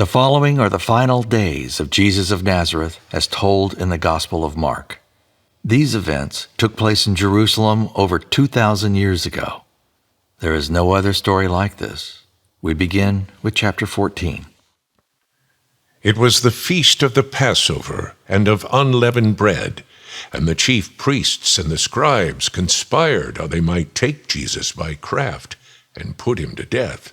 The following are the final days of Jesus of Nazareth as told in the Gospel of Mark. These events took place in Jerusalem over 2,000 years ago. There is no other story like this. We begin with chapter 14. It was the feast of the Passover and of unleavened bread, and the chief priests and the scribes conspired how they might take Jesus by craft and put him to death.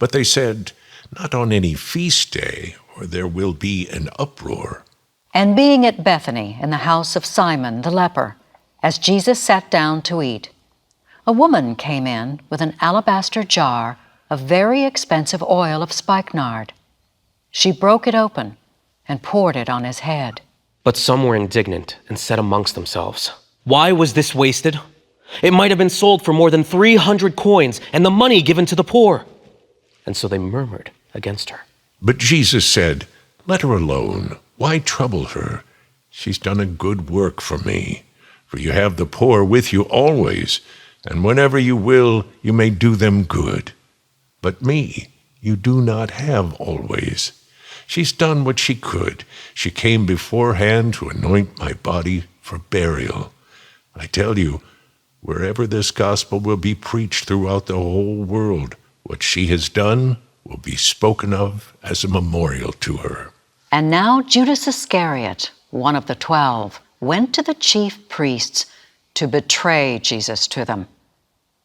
But they said, "Not on any feast day, or there will be an uproar." And being at Bethany in the house of Simon the leper, as Jesus sat down to eat, a woman came in with an alabaster jar of very expensive oil of spikenard. She broke it open and poured it on his head. But some were indignant and said amongst themselves, "Why was this wasted? It might have been sold for more than 300 coins and the money given to the poor." And so they murmured against her. But Jesus said, "Let her alone. Why trouble her? She's done a good work for me. For you have the poor with you always, and whenever you will, you may do them good. But me you do not have always. She's done what she could. She came beforehand to anoint my body for burial. I tell you, wherever this gospel will be preached throughout the whole world, what she has done will be spoken of as a memorial to her." And now Judas Iscariot, one of the 12, went to the chief priests to betray Jesus to them.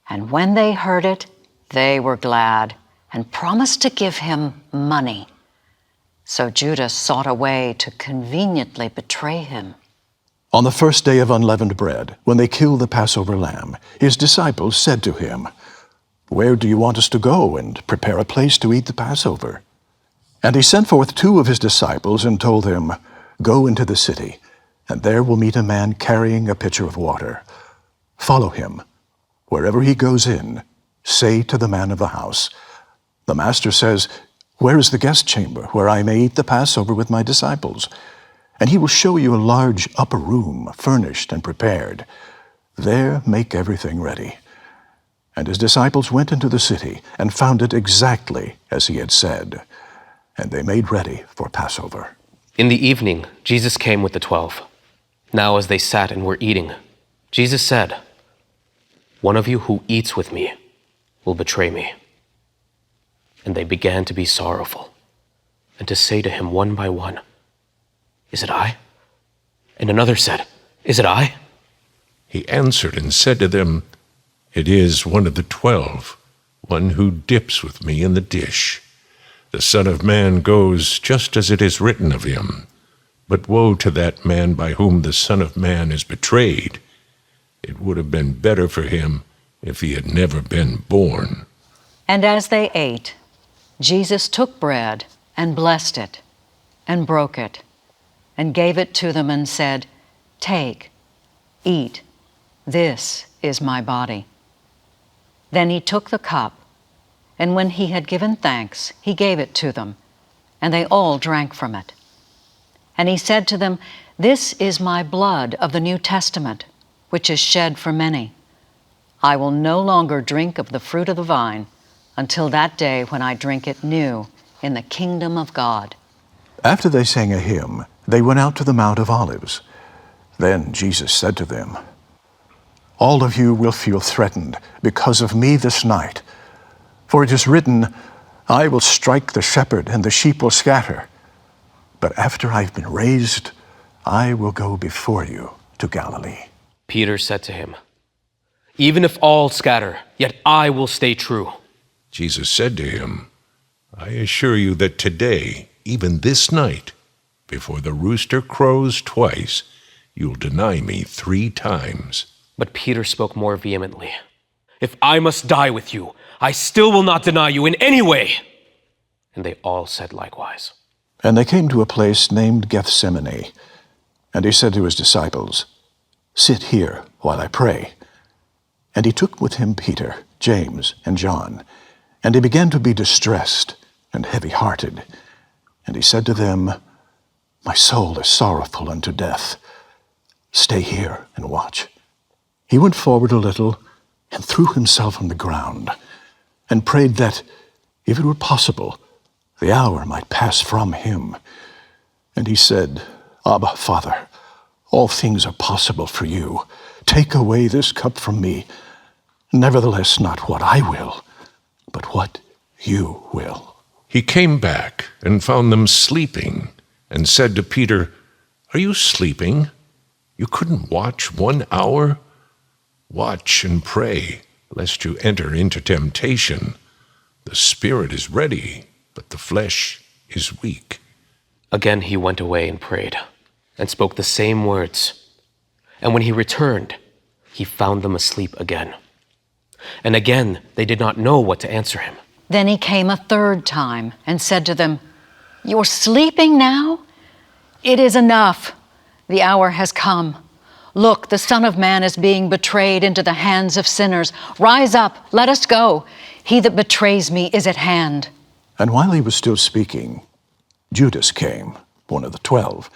And when they heard it, they were glad and promised to give him money. So Judas sought a way to conveniently betray him. On the first day of unleavened bread, when they killed the Passover lamb, his disciples said to him, "Where do you want us to go and prepare a place to eat the Passover?" And he sent forth 2 of his disciples and told them, "Go into the city, and there will meet a man carrying a pitcher of water. Follow him. Wherever he goes in, say to the man of the house, 'The master says, where is the guest chamber where I may eat the Passover with my disciples?' And he will show you a large upper room, furnished and prepared. There make everything ready." And his disciples went into the city and found it exactly as he had said. And they made ready for Passover. In the evening, Jesus came with the 12. Now as they sat and were eating, Jesus said, "One of you who eats with me will betray me." And they began to be sorrowful, and to say to him one by one, "Is it I?" And another said, "Is it I?" He answered and said to them, "It is one of the 12, one who dips with me in the dish. The Son of Man goes just as it is written of him. But woe to that man by whom the Son of Man is betrayed. It would have been better for him if he had never been born." And as they ate, Jesus took bread and blessed it and broke it and gave it to them and said, "Take, eat, this is my body." Then he took the cup, and when he had given thanks, he gave it to them, and they all drank from it. And he said to them, "This is my blood of the New Testament, which is shed for many. I will no longer drink of the fruit of the vine until that day when I drink it new in the kingdom of God." After they sang a hymn, they went out to the Mount of Olives. Then Jesus said to them, "All of you will feel threatened because of me this night. For it is written, 'I will strike the shepherd and the sheep will scatter.' But after I've been raised, I will go before you to Galilee." Peter said to him, "Even if all scatter, yet I will stay true." Jesus said to him, "I assure you that today, even this night, before the rooster crows twice, you'll deny me 3 times. But Peter spoke more vehemently, "If I must die with you, I still will not deny you in any way." And they all said likewise. And they came to a place named Gethsemane. And he said to his disciples, "Sit here while I pray." And he took with him Peter, James, and John. And he began to be distressed and heavy-hearted. And he said to them, "My soul is sorrowful unto death. Stay here and watch." He went forward a little and threw himself on the ground and prayed that, if it were possible, the hour might pass from him. And he said, Abba, Father, all things are possible for you. Take away this cup from me. Nevertheless, not what I will, but what you will. He came back and found them sleeping and said to Peter, Are you sleeping? You couldn't watch 1 hour? Watch and pray, lest you enter into temptation. The spirit is ready, but the flesh is weak. Again he went away and prayed, and spoke the same words. And when he returned, he found them asleep again. And again they did not know what to answer him. Then he came a third time and said to them, You're sleeping now? It is enough. The hour has come. Look, the Son of Man is being betrayed into the hands of sinners. Rise up, let us go. He that betrays me is at hand. And while he was still speaking, Judas came, one of the 12,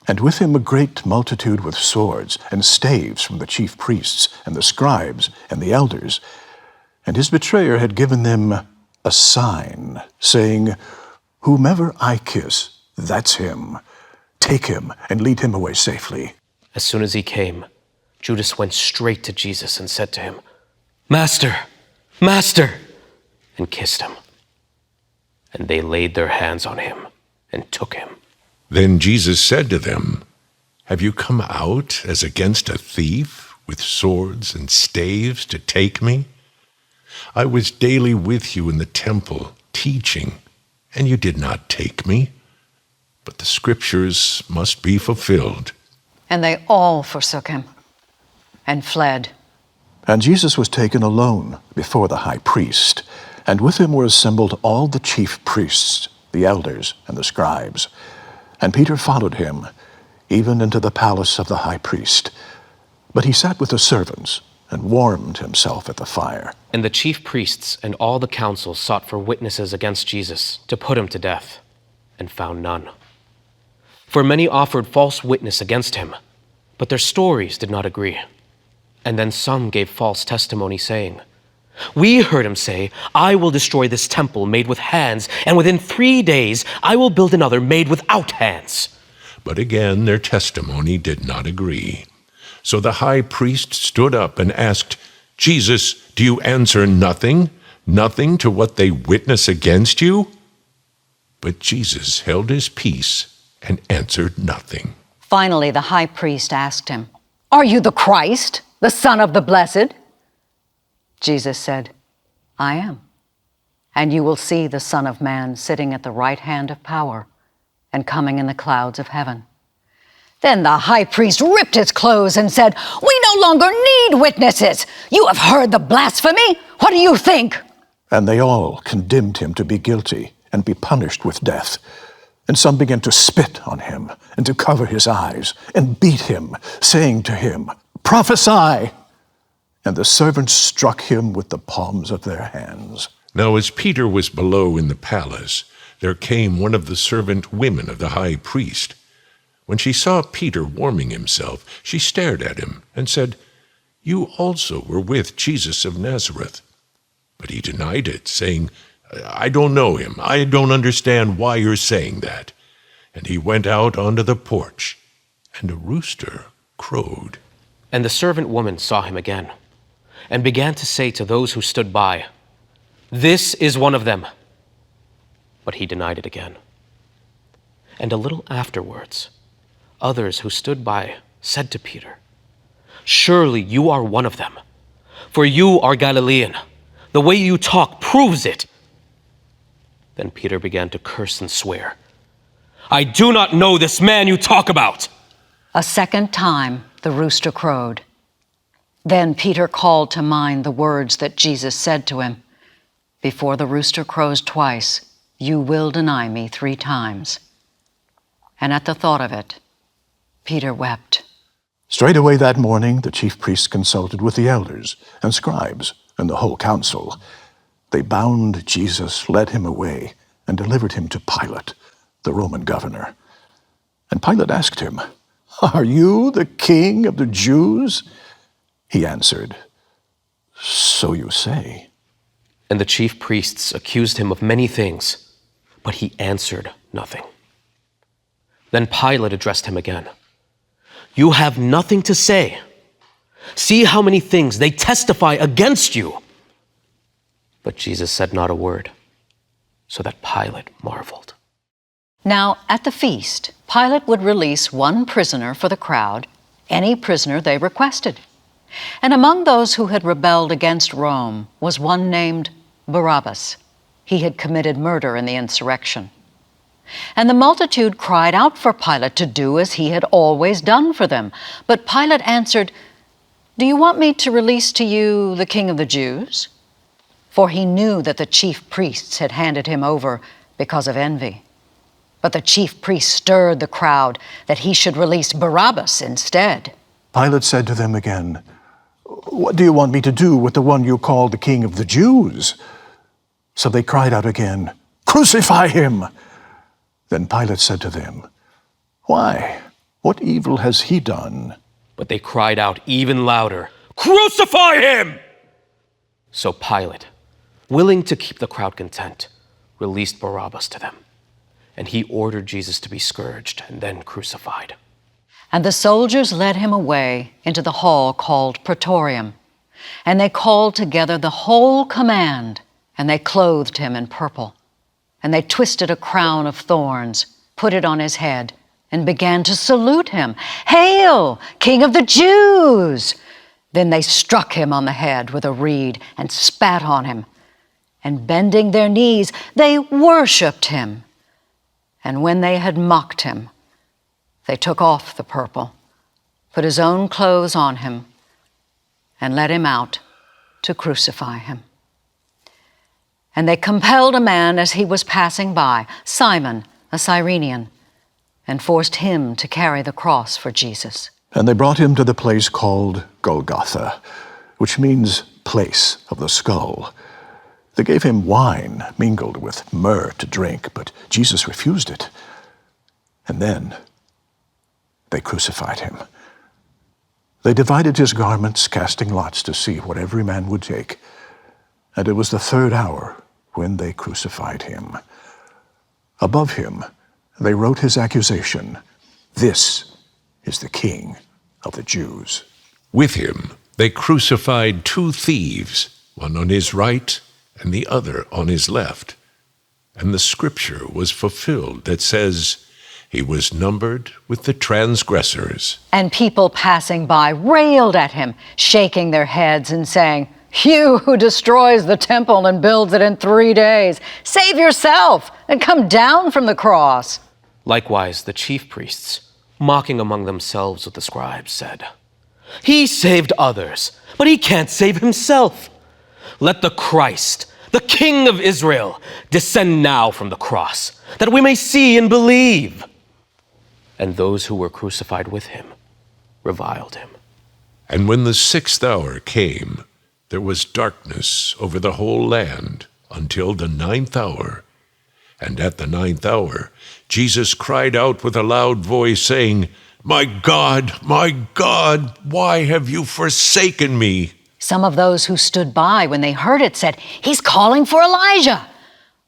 and with him a great multitude with swords and staves from the chief priests and the scribes and the elders. And his betrayer had given them a sign, saying, Whomever I kiss, that's him. Take him and lead him away safely. As soon as he came, Judas went straight to Jesus and said to him, Master, Master, and kissed him. And they laid their hands on him and took him. Then Jesus said to them, Have you come out as against a thief with swords and staves to take me? I was daily with you in the temple, teaching, and you did not take me. But the scriptures must be fulfilled. And they all forsook him and fled. And Jesus was taken alone before the high priest, and with him were assembled all the chief priests, the elders, and the scribes. And Peter followed him, even into the palace of the high priest. But he sat with the servants and warmed himself at the fire. And the chief priests and all the council sought for witnesses against Jesus to put him to death, and found none. For many offered false witness against him, but their stories did not agree. And then some gave false testimony, saying, We heard him say, I will destroy this temple made with hands, and within 3 days I will build another made without hands. But again their testimony did not agree. So the high priest stood up and asked, Jesus, do you answer nothing? Nothing to what they witness against you? But Jesus held his peace and answered nothing. Finally, the high priest asked him, Are you the Christ, the Son of the Blessed? Jesus said, I am. And you will see the Son of Man sitting at the right hand of power and coming in the clouds of heaven. Then the high priest ripped his clothes and said, We no longer need witnesses. You have heard the blasphemy. What do you think? And they all condemned him to be guilty and be punished with death. And some began to spit on him and to cover his eyes and beat him, saying to him, Prophesy! And the servants struck him with the palms of their hands. Now as Peter was below in the palace, there came one of the servant women of the high priest. When she saw Peter warming himself, she stared at him and said, You also were with Jesus of Nazareth. But he denied it, saying, I don't know him. I don't understand why you're saying that. And he went out onto the porch, and a rooster crowed. And the servant woman saw him again, and began to say to those who stood by, This is one of them. But he denied it again. And a little afterwards, others who stood by said to Peter, Surely you are one of them, for you are Galilean. The way you talk proves it. Then Peter began to curse and swear, I do not know this man you talk about. A second time the rooster crowed. Then Peter called to mind the words that Jesus said to him, Before the rooster crows twice, you will deny me 3 times. And at the thought of it, Peter wept. Straightway that morning the chief priests consulted with the elders and scribes and the whole council. They bound Jesus, led him away, and delivered him to Pilate, the Roman governor. And Pilate asked him, Are you the king of the Jews? He answered, So you say. And the chief priests accused him of many things. But he answered nothing. Then Pilate addressed him again. You have nothing to say. See how many things they testify against you. But Jesus said not a word, so that Pilate marveled. Now, at the feast, Pilate would release one prisoner for the crowd, any prisoner they requested. And among those who had rebelled against Rome was one named Barabbas. He had committed murder in the insurrection. And the multitude cried out for Pilate to do as he had always done for them. But Pilate answered, Do you want me to release to you the King of the Jews? For he knew that the chief priests had handed him over because of envy. But the chief priests stirred the crowd that he should release Barabbas instead. Pilate said to them again, What do you want me to do with the one you call the King of the Jews? So they cried out again, Crucify him! Then Pilate said to them, Why? What evil has he done? But they cried out even louder, Crucify him! So Pilate, willing to keep the crowd content, released Barabbas to them. And he ordered Jesus to be scourged and then crucified. And the soldiers led him away into the hall called Praetorium. And they called together the whole command, and they clothed him in purple. And they twisted a crown of thorns, put it on his head, and began to salute him. Hail, King of the Jews! Then they struck him on the head with a reed and spat on him. And bending their knees, they worshipped him. And when they had mocked him, they took off the purple, put his own clothes on him, and led him out to crucify him. And they compelled a man as he was passing by, Simon, a Cyrenian, and forced him to carry the cross for Jesus. And they brought him to the place called Golgotha, which means place of the skull. They gave him wine mingled with myrrh to drink, but Jesus refused it. And then they crucified him. They divided his garments, casting lots to see what every man would take. And it was the third hour when they crucified him. Above him, they wrote his accusation, This is the King of the Jews. With him they crucified two thieves, one on his right and the other on his left. And the scripture was fulfilled that says, He was numbered with the transgressors. And people passing by railed at him, shaking their heads and saying, You who destroys the temple and builds it in 3 days, save yourself and come down from the cross. Likewise, the chief priests, mocking among themselves with the scribes, said, He saved others, but he can't save himself. Let the Christ, the King of Israel, descend now from the cross, that we may see and believe. And those who were crucified with him reviled him. And when the 6th hour came, there was darkness over the whole land until the 9th hour. And at the 9th hour, Jesus cried out with a loud voice, saying, My God, why have you forsaken me? Some of those who stood by when they heard it said, He's calling for Elijah.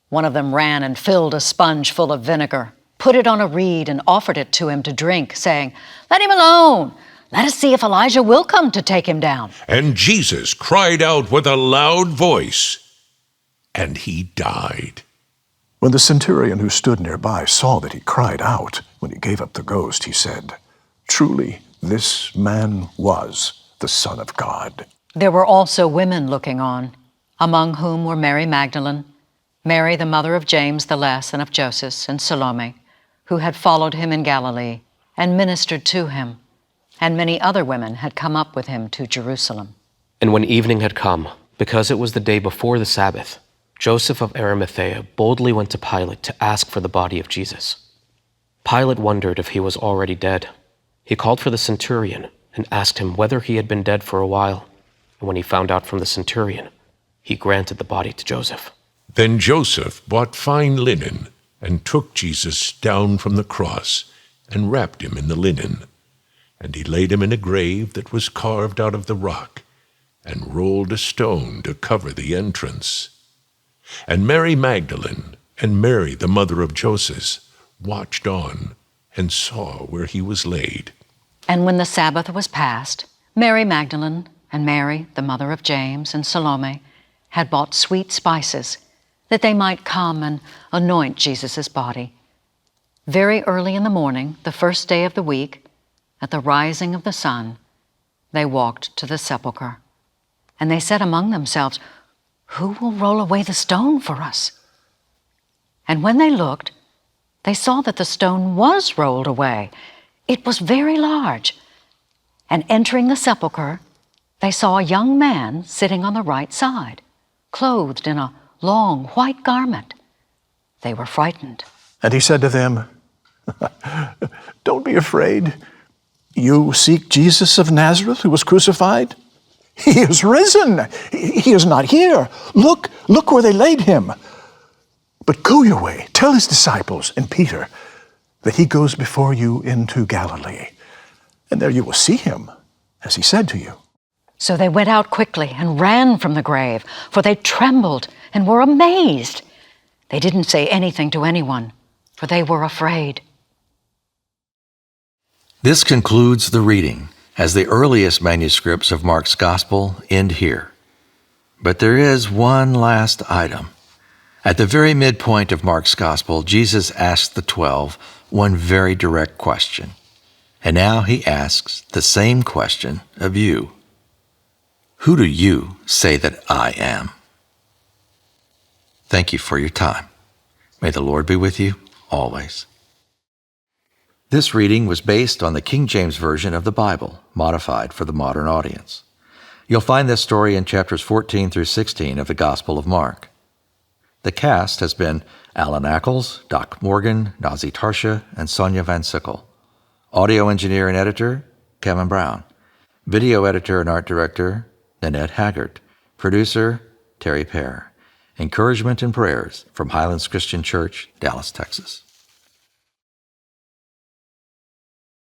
One of them ran and filled a sponge full of vinegar, put it on a reed and offered it to him to drink, saying, Let him alone. Let us see if Elijah will come to take him down. And Jesus cried out with a loud voice, and he died. When the centurion who stood nearby saw that he cried out when he gave up the ghost, he said, Truly, this man was the Son of God. There were also women looking on, among whom were Mary Magdalene, Mary the mother of James the Less and of Joseph, and Salome, who had followed him in Galilee and ministered to him. And many other women had come up with him to Jerusalem. And when evening had come, because it was the day before the Sabbath, Joseph of Arimathea boldly went to Pilate to ask for the body of Jesus. Pilate wondered if he was already dead. He called for the centurion and asked him whether he had been dead for a while. And when he found out from the centurion, he granted the body to Joseph. Then Joseph bought fine linen and took Jesus down from the cross and wrapped him in the linen. And he laid him in a grave that was carved out of the rock and rolled a stone to cover the entrance. And Mary Magdalene And Mary, the mother of Joseph, watched on and saw where he was laid. And when the Sabbath was past, Mary Magdalene and Mary, the mother of James, and Salome had bought sweet spices that they might come and anoint Jesus' body. Very early in the morning, the first day of the week, at the rising of the sun, they walked to the sepulchre. And they said among themselves, "Who will roll away the stone for us?" And when they looked, they saw that the stone was rolled away. It was very large. And entering the sepulchre, they saw a young man sitting on the right side, clothed in a long white garment. They were frightened. And he said to them, "Don't be afraid. You seek Jesus of Nazareth who was crucified? He is risen. He is not here. Look where they laid him. But go your way, tell his disciples and Peter that he goes before you into Galilee. And there you will see him, as he said to you." So they went out quickly and ran from the grave, for they trembled and were amazed. They didn't say anything to anyone, for they were afraid. This concludes the reading, as the earliest manuscripts of Mark's Gospel end here. But there is one last item. At the very midpoint of Mark's Gospel, Jesus asked the 12 one very direct question. And now he asks the same question of you. Who do you say that I am? Thank you for your time. May the Lord be with you always. This reading was based on the King James Version of the Bible, modified for the modern audience. You'll find this story in chapters 14 through 16 of the Gospel of Mark. The cast has been Alan Ackles, Doc Morgan, Nazi Tarsha, and Sonia Van Sickle. Audio engineer and editor, Kevin Brown. Video editor and art director, Nanette Haggart. Producer, Terry Pear. Encouragement and prayers from Highlands Christian Church, Dallas, Texas.